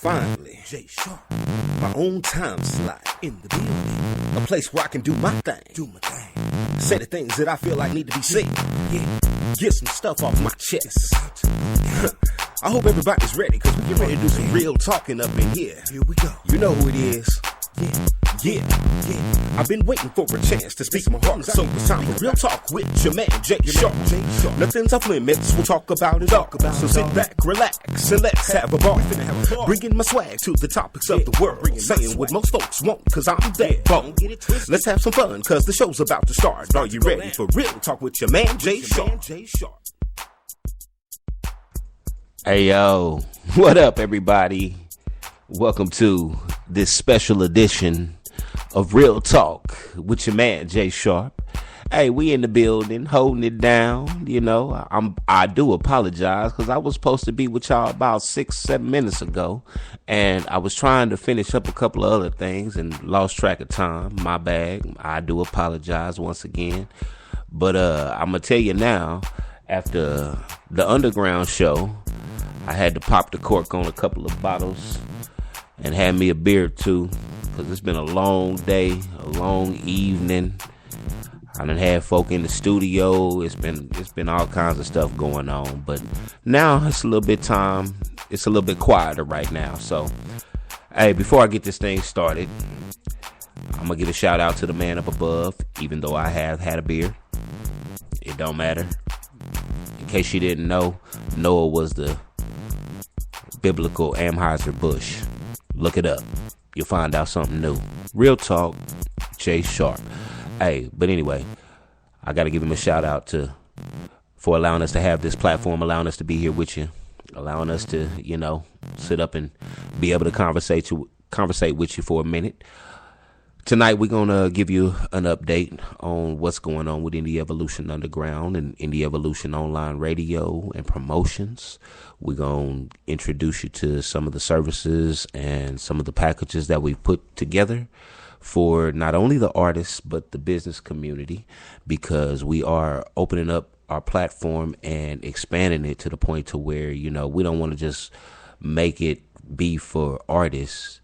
Finally, J Sharp, my own time slot in the building. A place where I can do my thing. Say the things that I feel like need to be said. Yeah, get some stuff off my chest. I hope everybody's ready, cause we get ready to do some real talking up in here. Here we go. You know who it is. Yeah. I've been waiting for a chance to speak my heart, so it's time for real talk with your man J Sharp. Nothing's off limits, we'll talk about it all. So sit back, relax, and let's have a ball. Bringing my swag to the topics of the world, saying what most folks want, cause I'm that bold. Let's have some fun, cause the show's about to start. Are you ready for real talk with your man J Sharp? Hey yo, what up everybody? Welcome to this special edition of Real Talk with your man J Sharp. Hey, we in the building, holding it down. You know, I do apologize because I was supposed to be with y'all about 6-7 minutes ago, and I was trying to finish up a couple of other things and lost track of time. My bad. I do apologize once again. But I'm gonna tell you now, after the underground show, I had to pop the cork on a couple of bottles and had me a beer too, because it's been a long day, a long evening. I done had folk in the studio. It's been all kinds of stuff going on, but now it's a little bit quieter right now. So, hey, before I get this thing started, I'm gonna give a shout out to the man up above, even though I have had a beer. It don't matter. In case you didn't know, Noah was the biblical Anheuser-Busch. Look it up. You'll find out something new. Real talk, J Sharp. Hey, but anyway, I got to give him a shout out for allowing us to have this platform, allowing us to be here with you, allowing us to, sit up and be able to conversate with you for a minute. Tonight, we're going to give you an update on what's going on with Indie Evolution Underground and Indie Evolution Online Radio and promotions. We're going to introduce you to some of the services and some of the packages that we've put together for not only the artists, but the business community, because we are opening up our platform and expanding it to the point to where, we don't want to just make it be for artists.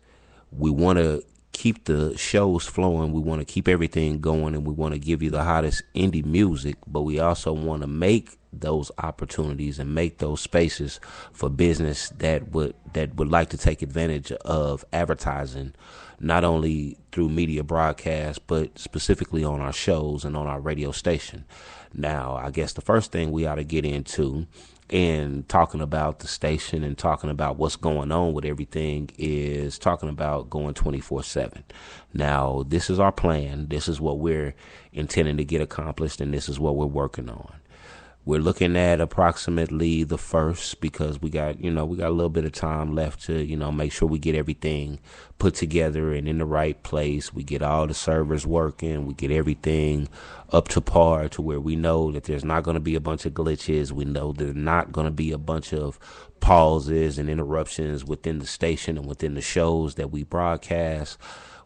We want to keep the shows flowing. We want to keep everything going, and we want to give you the hottest indie music, but we also want to make those opportunities and make those spaces for business that would like to take advantage of advertising, not only through media broadcast, but specifically on our shows and on our radio station. Now, I guess the first thing we ought to get into in talking about the station and talking about what's going on with everything is talking about going 24/7. Now, this is our plan. This is what we're intending to get accomplished, and this is what we're working on. We're looking at approximately the 1st, because we got a little bit of time left to, make sure we get everything put together and in the right place. We get all the servers working. We get everything up to par to where we know that there's not going to be a bunch of glitches. We know there's not going to be a bunch of pauses and interruptions within the station and within the shows that we broadcast.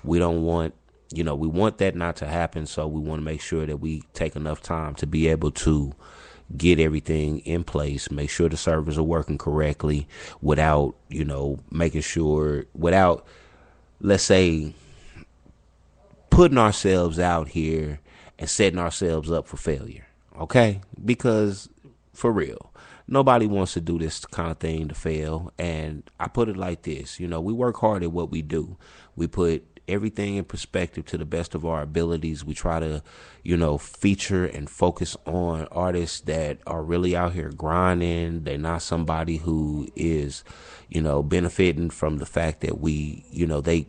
We don't want, we want that not to happen. So we want to make sure that we take enough time to be able to get everything in place, make sure the servers are working correctly without, let's say, putting ourselves out here and setting ourselves up for failure. Okay? Because for real, nobody wants to do this kind of thing to fail. And I put it like this, we work hard at what we do. We put everything in perspective to the best of our abilities. We try to, feature and focus on artists that are really out here grinding. They're not somebody who is, benefiting from the fact that they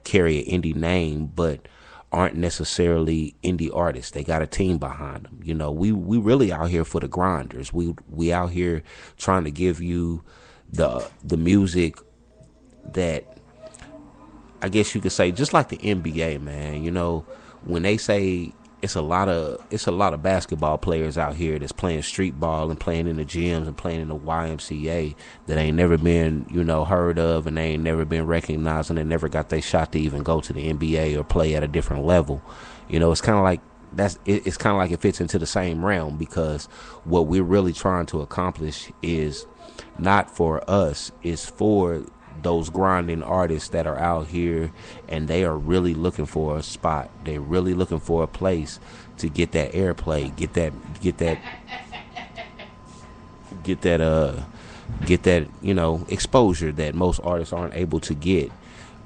carry an indie name, but aren't necessarily indie artists. They got a team behind them. We really out here for the grinders. We out here trying to give you the music that, I guess you could say, just like the NBA, man. When they say it's a lot of basketball players out here that's playing street ball and playing in the gyms and playing in the YMCA that ain't never been, heard of, and they ain't never been recognized, and they never got their shot to even go to the NBA or play at a different level. It's kind of like it's kind of like it fits into the same realm, because what we're really trying to accomplish is not for us, it's for those grinding artists that are out here, and they are really looking for a spot. They're really looking for a place to get that airplay, get that exposure that most artists aren't able to get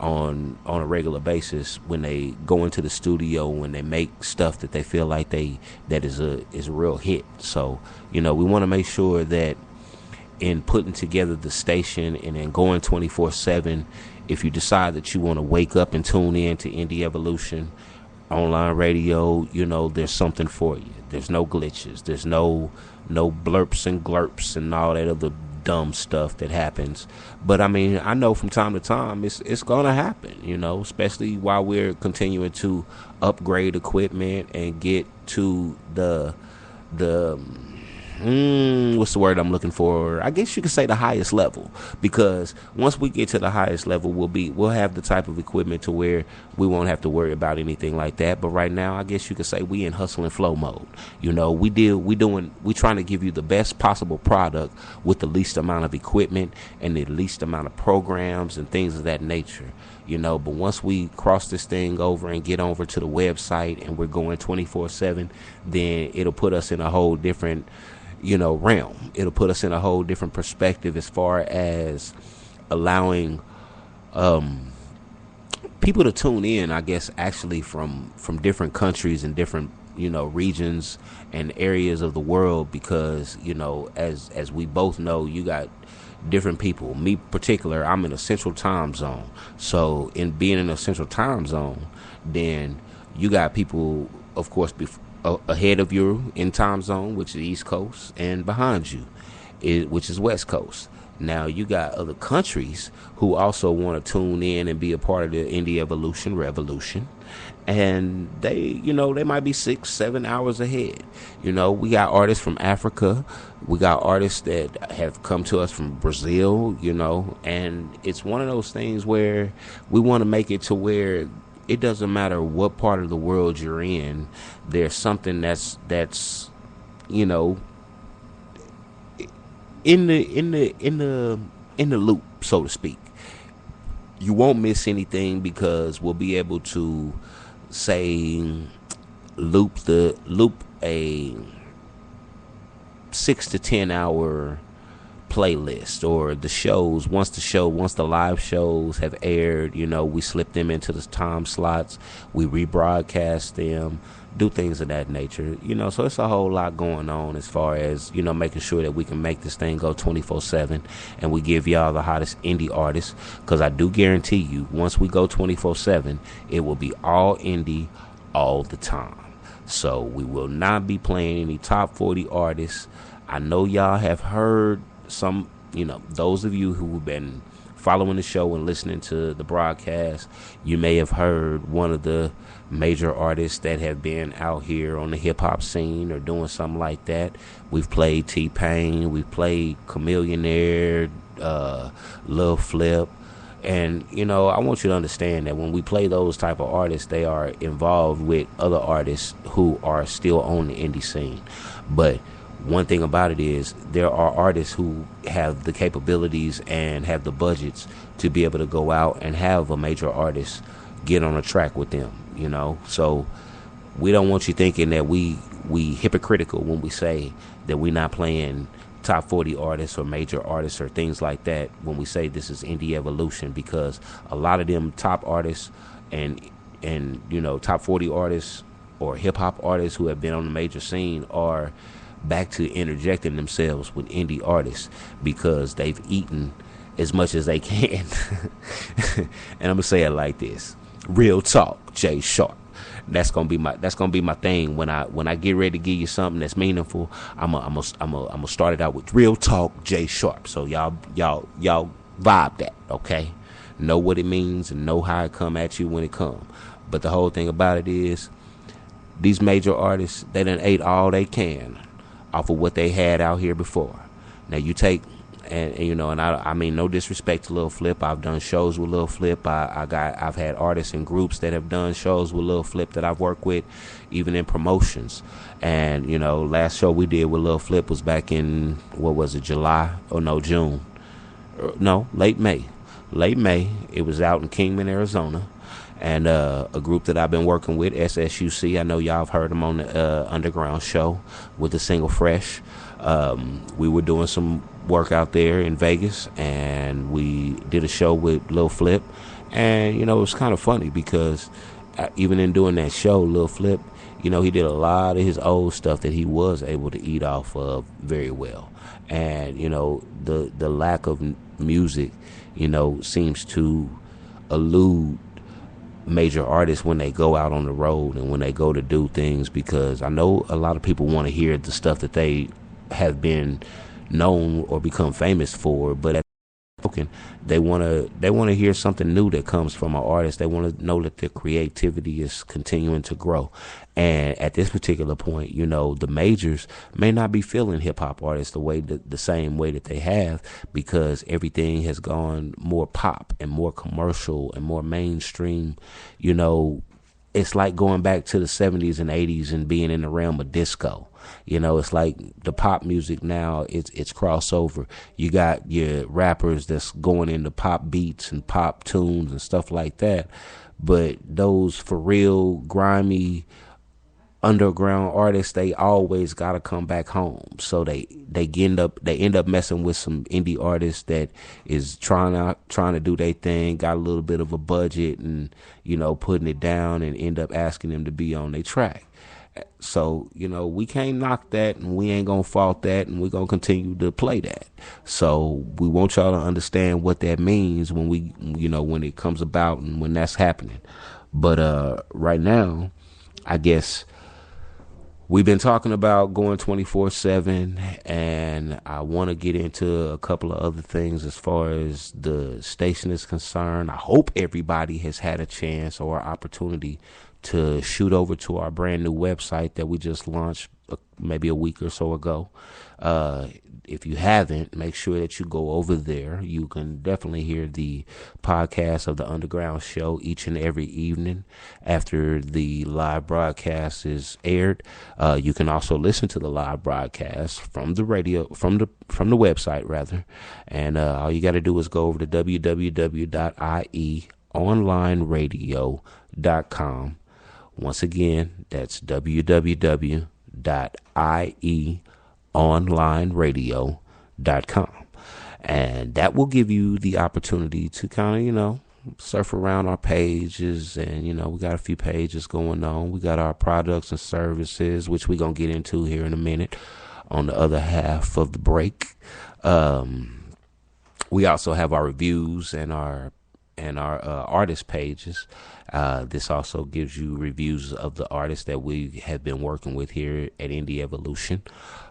on a regular basis when they go into the studio, when they make stuff that they feel like that is a real hit. So we want to make sure that in putting together the station and then going 24/7, if you decide that you want to wake up and tune in to Indie Evolution online radio, there's something for you. There's no glitches. There's no blurps and glurps and all that other dumb stuff that happens. But I know from time to time it's gonna happen, especially while we're continuing to upgrade equipment and get to the what's the word I'm looking for? I guess you could say the highest level, because once we get to the highest level, we'll have the type of equipment to where we won't have to worry about anything like that. But right now, I guess you could say we in hustle and flow mode. We trying to give you the best possible product with the least amount of equipment and the least amount of programs and things of that nature. But once we cross this thing over and get over to the website and we're going 24/7, then it'll put us in a whole different realm. It'll put us in a whole different perspective as far as allowing people to tune in, I guess, actually from different countries and different regions and areas of the world, because as we both know, you got different people. Me particular, I'm in a central time zone. So in being in a central time zone, then you got people, of course, ahead of you in time zone, which is East Coast, and behind you, which is West Coast. Now you got other countries who also want to tune in and be a part of the Indie Evolution revolution, and they might be 6-7 hours ahead. We got artists from Africa, we got artists that have come to us from Brazil, and it's one of those things where we want to make it to where it doesn't matter what part of the world you're in. There's something that's in the loop, so to speak. You won't miss anything, because we'll be able to loop a 6 to 10 hour playlist, or the shows. Once the live shows have aired, we slip them into the time slots, we rebroadcast them, do things of that nature, so it's a whole lot going on as far as making sure that we can make this thing go 24/7, and we give y'all the hottest indie artists, because I do guarantee you, once we go 24/7, it will be all indie all the time. So we will not be playing any top 40 artists. I know y'all have heard some, those of you who have been following the show and listening to the broadcast, you may have heard one of the major artists that have been out here on the hip-hop scene or doing something like that. We've played T-Pain, we've played Chamillionaire, Lil Flip, and I want you to understand that when we play those type of artists, they are involved with other artists who are still on the indie scene. But one thing about it is, there are artists who have the capabilities and have the budgets to be able to go out and have a major artist get on a track with them, So we don't want you thinking that we hypocritical when we say that we're not playing top 40 artists or major artists or things like that when we say this is Indie Evolution, because a lot of them top artists and top 40 artists or hip-hop artists who have been on the major scene are back to interjecting themselves with indie artists, because they've eaten as much as they can. And I'm gonna say it like this: real talk, Jay Sharp. That's gonna be my thing when I get ready to give you something that's meaningful. I'm gonna start it out with real talk, Jay Sharp. So y'all vibe that, okay? Know what it means and know how it come at you when it come. But the whole thing about it is, these major artists, they done ate all they can off of what they had out here before. Now you take, and I mean no disrespect to Lil Flip. I've done shows with Lil Flip. I've had artists and groups that have done shows with Lil Flip that I've worked with, even in promotions. And last show we did with Lil Flip was back in, what was it, July? Oh no, June? No, late May. late May. It was out in Kingman, Arizona. And a group that I've been working with, SSUC. I know y'all have heard them on the Underground show with the single Fresh. We were doing some work out there in Vegas, and we did a show with Lil Flip. And, it was kind of funny because even in doing that show, Lil Flip, he did a lot of his old stuff that he was able to eat off of very well. And, the lack of music, seems to elude major artists when they go out on the road and when they go to do things, because I know a lot of people want to hear the stuff that they have been known or become famous for, but at they want to hear something new that comes from an artist. They want to know that their creativity is continuing to grow. And at this particular point, the majors may not be feeling hip hop artists the same way that they have, because everything has gone more pop and more commercial and more mainstream. It's like going back to the 70s and 80s and being in the realm of disco. It's like the pop music now, it's crossover. You got your rappers that's going into pop beats and pop tunes and stuff like that. But those for real grimy underground artists, they always got to come back home. So they end up messing with some indie artists that is trying to do their thing, got a little bit of a budget, and putting it down, and end up asking them to be on their track. So, we can't knock that, and we ain't going to fault that, and we're going to continue to play that. So we want y'all to understand what that means when when it comes about and when that's happening. But right now, I guess we've been talking about going 24/7, and I want to get into a couple of other things as far as the station is concerned. I hope everybody has had a chance or opportunity to shoot over to our brand new website that we just launched maybe a week or so ago. If you haven't, make sure that you go over there. You can definitely hear the podcast of the Underground show each and every evening after the live broadcast is aired. You can also listen to the live broadcast from the radio, from the website rather. And all you got to do is go over to www.ieonlineradio.com. Once again, that's www.ieonlineradio.com. And that will give you the opportunity to kind of, surf around our pages. And, we got a few pages going on. We got our products and services, which we're going to get into here in a minute on the other half of the break. We also have our reviews and our artist pages. This also gives you reviews of the artists that we have been working with here at Indie Evolution.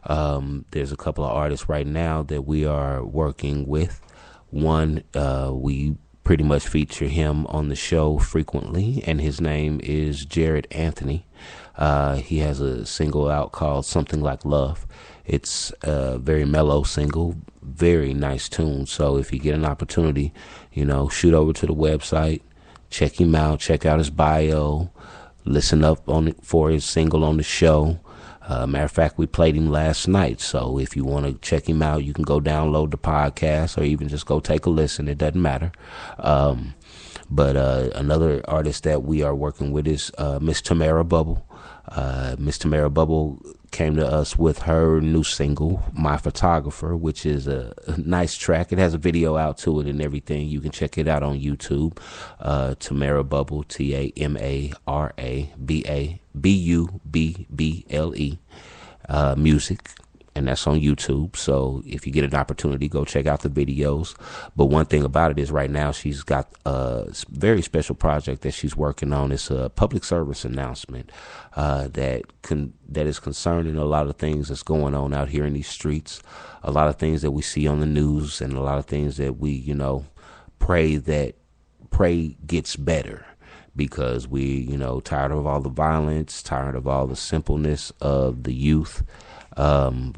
There's a couple of artists right now that we are working with. One, we pretty much feature him on the show frequently, and his name is Jared Anthony. He has a single out called Something Like Love. It's a very mellow single, very nice tune. So if you get an opportunity, shoot over to the website, check him out, check out his bio, listen up on it for his single on the show. Matter of fact, we played him last night. So if you want to check him out, you can go download the podcast or even just go take a listen. It doesn't matter. But another artist that we are working with is Miss Tamara Bubble. Miss Tamara Bubble came to us with her new single, My Photographer, which is a nice track. It has a video out to it and everything. You can check it out on YouTube. Tamara Bubble, TamaraBubble, music. And that's on YouTube. So if you get an opportunity, go check out the videos. But one thing about it is right now she's got a very special project that she's working on. It's a public service announcement that is concerning a lot of things that's going on out here in these streets. A lot of things that we see on the news, and a lot of things that we, pray gets better. Because we, tired of all the violence, tired of all the simpleness of the youth. One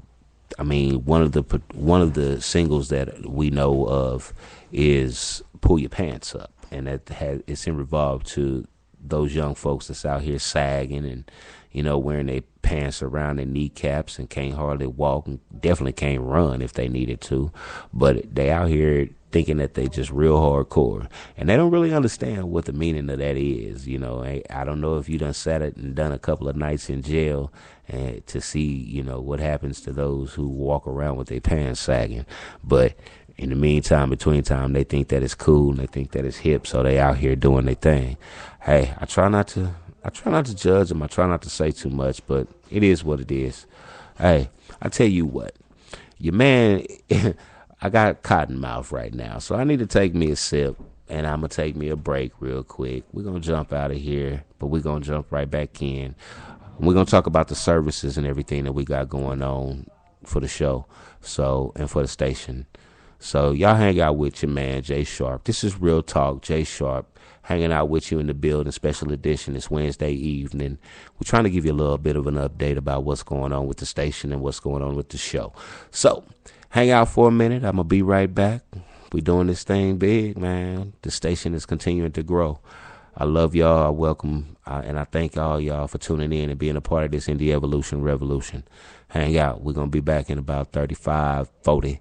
of the singles that we know of is Pull Your Pants Up, and it's in revolve to those young folks that's out here sagging and, wearing their pants around their kneecaps and can't hardly walk and definitely can't run if they needed to. But they out here thinking that they just real hardcore, and they don't really understand what the meaning of that is. I don't know if you done sat it and done a couple of nights in jail and to see, what happens to those who walk around with their pants sagging. But in the meantime, between time, they think that it's cool and they think that it's hip, so they out here doing their thing. Hey, I try not to judge them. I try not to say too much, but it is what it is. Hey, I tell you what, your man, I got cotton mouth right now, so I need to take me a sip, and I'm going to take me a break real quick. We're going to jump out of here, but we're going to jump right back in. We're going to talk about the services and everything that we got going on for the show, and for the station. So y'all hang out with your man, Jay Sharp. This is Real Talk, Jay Sharp, hanging out with you in the building, special edition. It's Wednesday evening. We're trying to give you a little bit of an update about what's going on with the station and what's going on with the show. So hang out for a minute. I'm going to be right back. We doing this thing big, man. The station is continuing to grow. I love y'all. I welcome, and I thank all y'all for tuning in and being a part of this Indie Evolution Revolution. Hang out. We're going to be back in about 35, 40,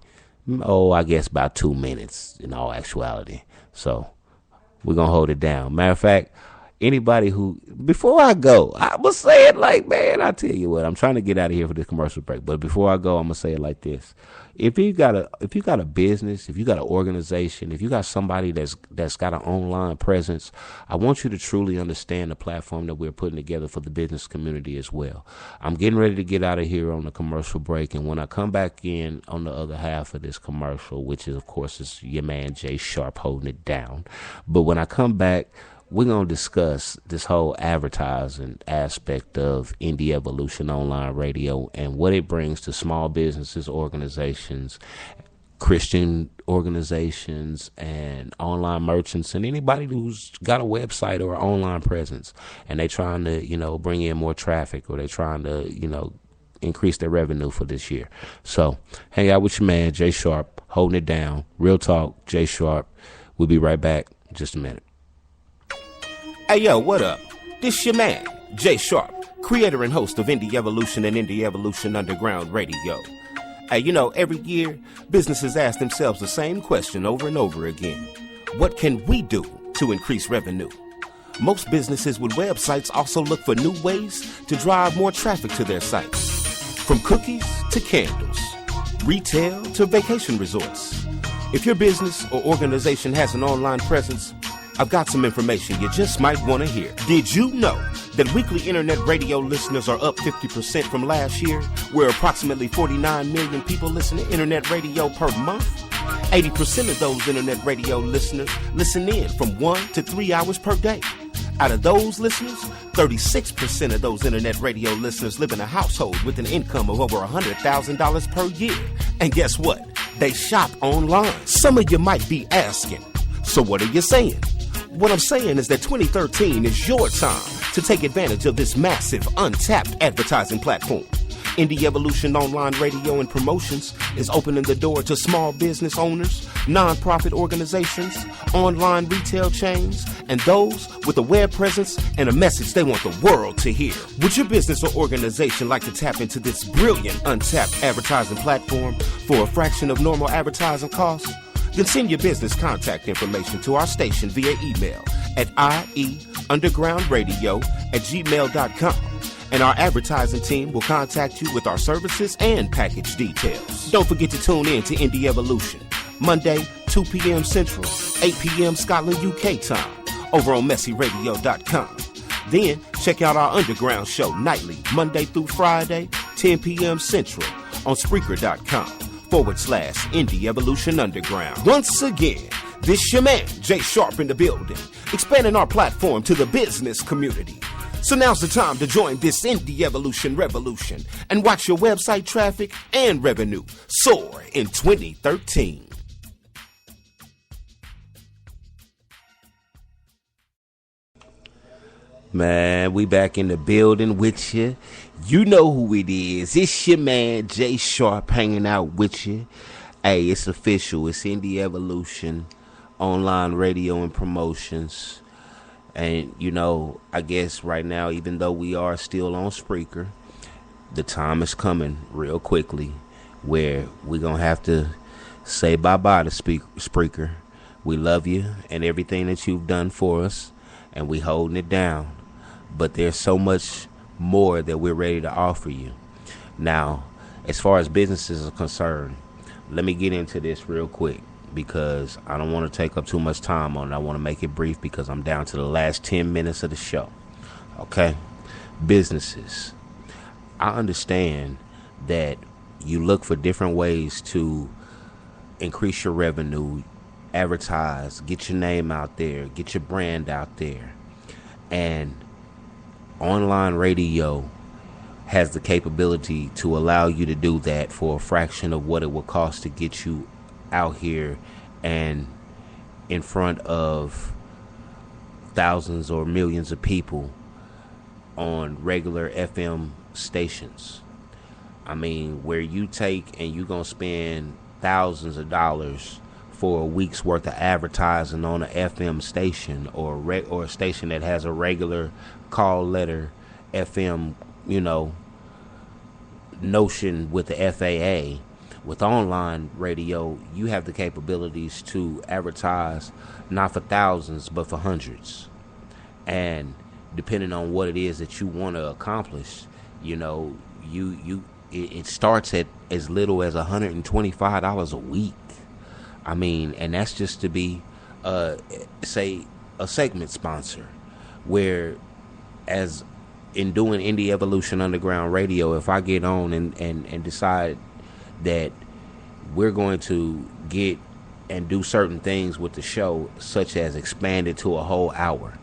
I guess about 2 minutes in all actuality. So we're going to hold it down. Matter of fact, anybody who, before I go, I was saying like, man, I tell you what, I'm trying to get out of here for this commercial break. But before I go, I'm going to say it like this. If you got a business, if you got an organization, if you got somebody that's got an online presence, I want you to truly understand the platform that we're putting together for the business community as well. I'm getting ready to get out of here on the commercial break, and when I come back in on the other half of this commercial, which is, of course, is your man Jay Sharp holding it down. But when I come back, we're going to discuss this whole advertising aspect of Indie Evolution Online Radio and what it brings to small businesses, organizations, Christian organizations, and online merchants, and anybody who's got a website or an online presence, and they trying to, bring in more traffic, or they trying to, increase their revenue for this year. So hang out with your man, Jay Sharp, holding it down. Real Talk, Jay Sharp. We'll be right back in just a minute. Hey, yo, what up? This your man, Jay Sharp, creator and host of Indie Evolution and Indie Evolution Underground Radio. Hey, every year, businesses ask themselves the same question over and over again. What can we do to increase revenue? Most businesses with websites also look for new ways to drive more traffic to their sites. From cookies to candles, retail to vacation resorts. If your business or organization has an online presence, I've got some information you just might want to hear. Did you know that weekly internet radio listeners are up 50% from last year, where approximately 49 million people listen to internet radio per month? 80% of those internet radio listeners listen in from 1 to 3 hours per day. Out of those listeners, 36% of those internet radio listeners live in a household with an income of over $100,000 per year. And guess what? They shop online. Some of you might be asking, so what are you saying? What I'm saying is that 2013 is your time to take advantage of this massive, untapped advertising platform. Indie Evolution Online Radio and Promotions is opening the door to small business owners, nonprofit organizations, online retail chains, and those with a web presence and a message they want the world to hear. Would your business or organization like to tap into this brilliant, untapped advertising platform for a fraction of normal advertising costs? Then send your business contact information to our station via email at ieundergroundradio@gmail.com, and our advertising team will contact you with our services and package details. Don't forget to tune in to Indie Evolution, Monday, 2 p.m. Central, 8 p.m. Scotland, UK time, over on messyradio.com. Then check out our underground show nightly, Monday through Friday, 10 p.m. Central, on Spreaker.com/Indie Evolution Underground. Once again, this your man, Jay Sharp in the building, expanding our platform to the business community. So now's the time to join this Indie Evolution revolution and watch your website traffic and revenue soar in 2013. Man, we back in the building with you. You know who it is. It's your man, Jay Sharp, hanging out with you. Hey, it's official. It's Indie Evolution, online radio and promotions. And, I guess right now, even though we are still on Spreaker, the time is coming real quickly where we're going to have to say bye-bye to Spreaker. We love you and everything that you've done for us, and we holding it down. But there's so much more that we're ready to offer you. Now, as far as businesses are concerned, let me get into this real quick because I don't want to take up too much time on it. I want to make it brief because I'm down to the last 10 minutes of the show. Okay? Businesses. I understand that you look for different ways to increase your revenue, advertise, get your name out there, get your brand out there. And online radio has the capability to allow you to do that for a fraction of what it would cost to get you out here and in front of thousands or millions of people on regular FM stations. I mean, where you take and you're going to spend thousands of dollars for a week's worth of advertising on an FM station or a station that has a regular call letter FM, notion with the FAA. With online radio, you have the capabilities to advertise not for thousands but for hundreds. And depending on what it is that you want to accomplish, it starts at as little as $125 a week. I mean, and that's just to be, say, a segment sponsor. Where, as in doing Indie Evolution Underground Radio, if I get on and decide that we're going to get and do certain things with the show, such as expand it to a whole hour,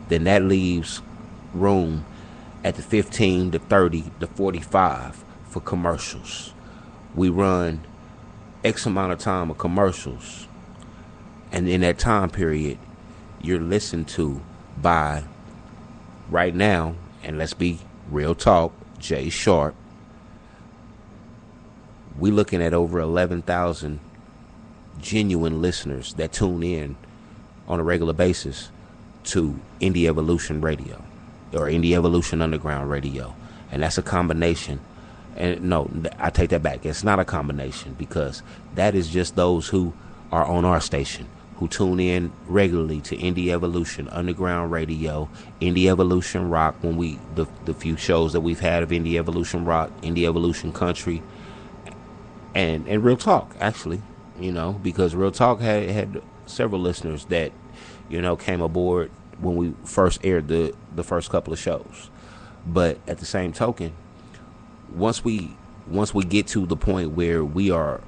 then that leaves room at the 15 to 30 to 45 for commercials. We run X amount of time of commercials, and in that time period you're listened to by, right now, and let's be real talk, Jay Sharp, we looking at over 11,000 genuine listeners that tune in on a regular basis to Indie Evolution Radio or Indie Evolution Underground Radio. And that's a combination. And no, I take that back. It's not a combination, because that is just those who are on our station, who tune in regularly to Indie Evolution Underground Radio, Indie Evolution Rock, when the few shows that we've had of Indie Evolution Rock, Indie Evolution Country, and Real Talk, actually, because Real Talk had several listeners that, came aboard when we first aired the first couple of shows. But at the same token, once we get to the point where we are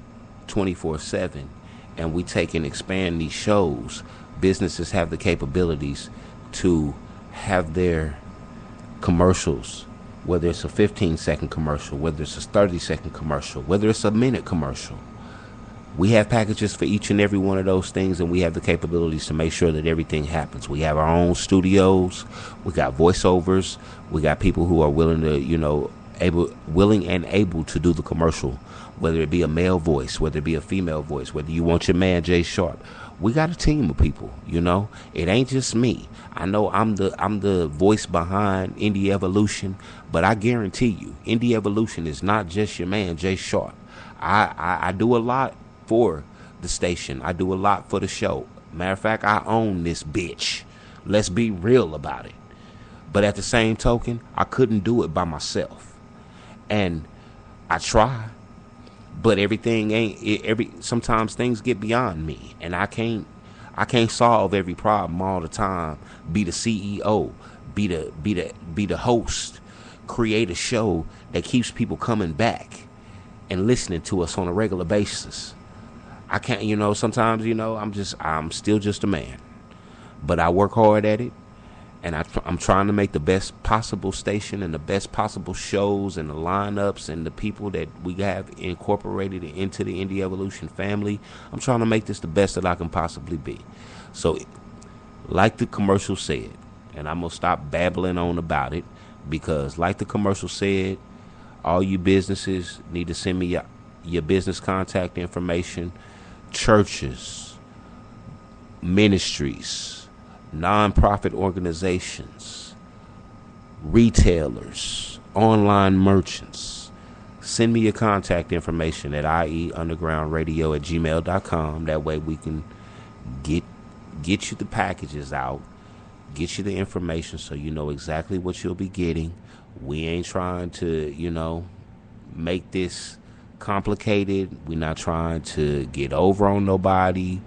24/7 and we take and expand these shows, businesses have the capabilities to have their commercials, whether it's a 15-second commercial, whether it's a 30-second commercial, whether it's a minute commercial. We have packages for each and every one of those things, and we have the capabilities to make sure that everything happens. We have our own studios. We got voiceovers. We got people who are willing and able to do the commercial, whether it be a male voice, whether it be a female voice, whether you want your man Jay Sharp. We got a team of people, It ain't just me. I know I'm the voice behind Indie Evolution, but I guarantee you, Indie Evolution is not just your man Jay Sharp. I do a lot for the station. I do a lot for the show. Matter of fact, I own this bitch. Let's be real about it. But at the same token, I couldn't do it by myself. And I try, but sometimes things get beyond me, and I can't solve every problem all the time. Be the CEO, be the host, create a show that keeps people coming back and listening to us on a regular basis. I can't, sometimes, I'm still just a man, but I work hard at it. And I'm trying to make the best possible station and the best possible shows and the lineups and the people that we have incorporated into the Indie Evolution family. I'm trying to make this the best that I can possibly be. So, like the commercial said, and I'm going to stop babbling on about it, because like the commercial said, all you businesses need to send me your business contact information. Churches, ministries, non-profit organizations, retailers, online merchants, send me your contact information at ieundergroundradio@gmail.com. That way we can get you the packages out, get you the information so you know exactly what you'll be getting. We ain't trying to, make this complicated. We're not trying to get over on nobody.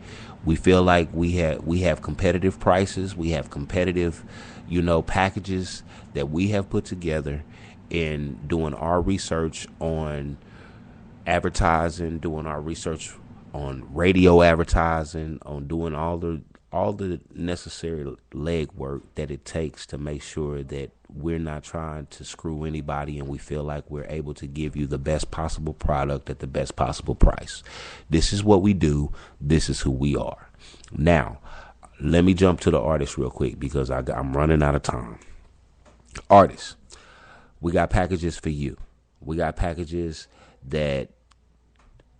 We feel like we have competitive prices. We have competitive, packages that we have put together in doing our research on advertising, doing our research on radio advertising, on doing all the necessary legwork that it takes to make sure that we're not trying to screw anybody, and we feel like we're able to give you the best possible product at the best possible price. This is what we do. This is who we are. Now, let me jump to the artists real quick because I'm running out of time. Artists, we got packages for you. We got packages that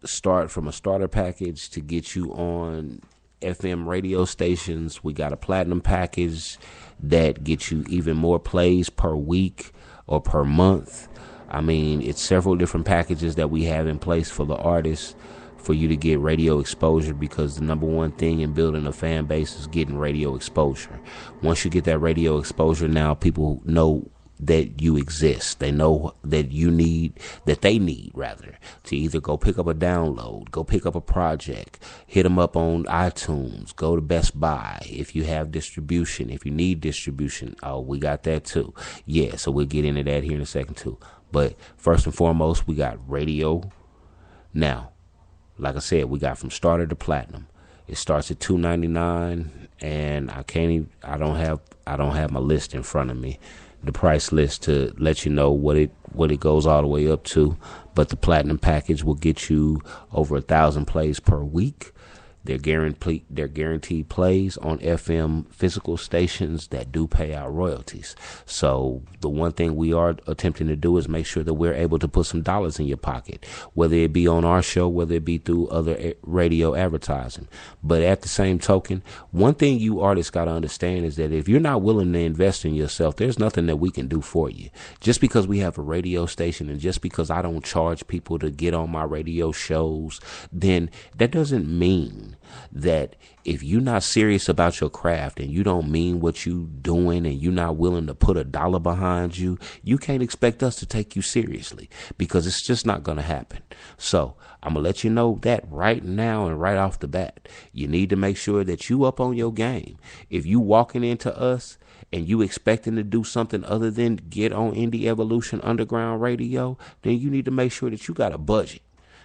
start from a starter package to get you on FM radio stations. We got a platinum package that gets you even more plays per week or per month. I mean, it's several different packages that we have in place for the artists for you to get radio exposure, because the number one thing in building a fan base is getting radio exposure. Once you get that radio exposure, now people know that you exist. They know that they need to either go pick up a download, go pick up a project, hit them up on iTunes, go to Best Buy. If you have distribution, if you need distribution, we got that too. Yeah, so we'll get into that here in a second too. But first and foremost, we got radio. Now, like I said, we got from starter to platinum. It starts at $2.99, and I don't have my list in front of me, the price list, to let you know what it goes all the way up to. But the platinum package will get you over 1,000 plays per week. They're guaranteed plays on FM physical stations that do pay out royalties. So the one thing we are attempting to do is make sure that we're able to put some dollars in your pocket, whether it be on our show, whether it be through other radio advertising. But at the same token, one thing you artists got to understand is that if you're not willing to invest in yourself, there's nothing that we can do for you. Just because we have a radio station and just because I don't charge people to get on my radio shows, then that doesn't mean that if you're not serious about your craft and you don't mean what you doing and you're not willing to put $1 behind you, you can't expect us to take you seriously, because it's just not going to happen. So I'm going to let you know that right now and right off the bat. You need to make sure that you up on your game. If you walking into us and you expecting to do something other than get on Indie Evolution Underground Radio, then you need to make sure that you got a budget.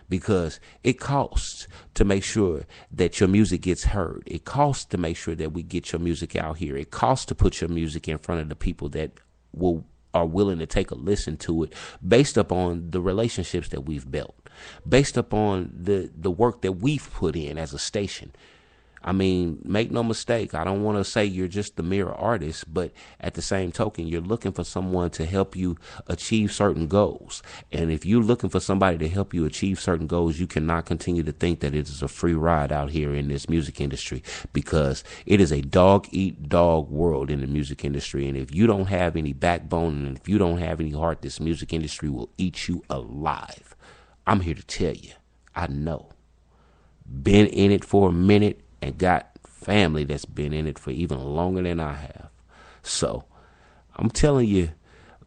Because it costs to make sure that your music gets heard. It costs to make sure that we get your music out here. It costs to put your music in front of the people that are willing to take a listen to it, based upon the relationships that we've built, based upon the work that we've put in as a station. I mean, make no mistake, I don't want to say you're just the mere artist, but at the same token, you're looking for someone to help you achieve certain goals. And if you're looking for somebody to help you achieve certain goals, you cannot continue to think that it is a free ride out here in this music industry, because it is a dog-eat-dog world in the music industry. And if you don't have any backbone and if you don't have any heart, this music industry will eat you alive. I'm here to tell you, I know. Been in it for a minute, and got family that's been in it for even longer than I have. So I'm telling you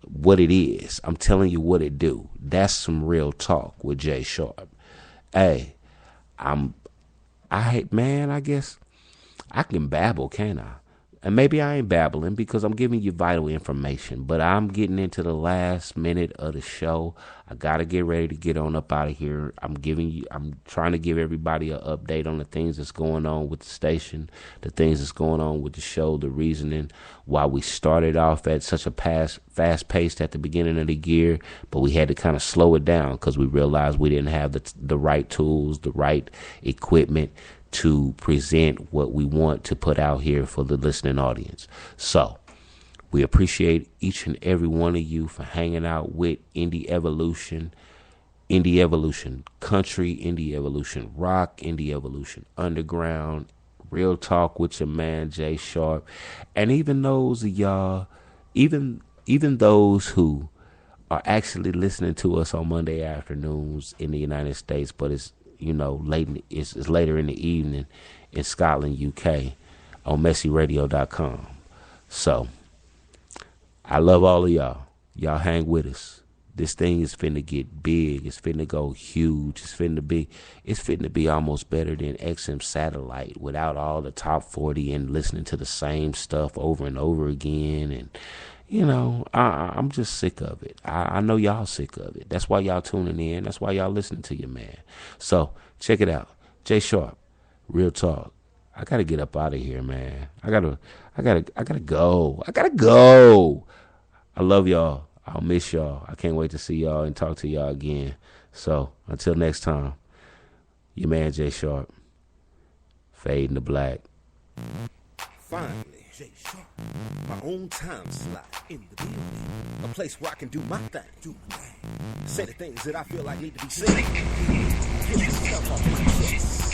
what it is. I'm telling you what it do. That's some real talk with Jay Sharp. Hey, I guess I can babble, can I? And maybe I ain't babbling because I'm giving you vital information, but I'm getting into the last minute of the show. I got to get ready to get on up out of here. I'm trying to give everybody an update on the things that's going on with the station, the things that's going on with the show, the reasoning why we started off at such a fast pace at the beginning of the year, but we had to kind of slow it down because we realized we didn't have the right tools, the right equipment to present what we want to put out here for the listening audience. So we appreciate each and every one of you for hanging out with Indie Evolution Country, Indie Evolution Rock, Indie Evolution Underground, Real Talk with your man Jay Sharp, and even those of y'all, even those who are actually listening to us on Monday afternoons in the United States, but it's it's later in the evening in Scotland, UK, on messyradio.com. So I love all of y'all. Y'all hang with us. This thing is finna get big. It's finna go huge. It's finna be almost better than XM satellite without all the top 40 and listening to the same stuff over and over again. And I'm just sick of it. I know y'all sick of it. That's why y'all tuning in. That's why y'all listening to your man. So check it out. Jay Sharp, Real Talk. I gotta get up out of here, man. I gotta go. I love y'all. I'll miss y'all. I can't wait to see y'all and talk to y'all again. So until next time, your man Jay Sharp, fading to black. Finally, Jay Sharp, my own time slot in the building. A place where I can do my thing. Say the things that I feel like need to be said. Get some stuff off my chest.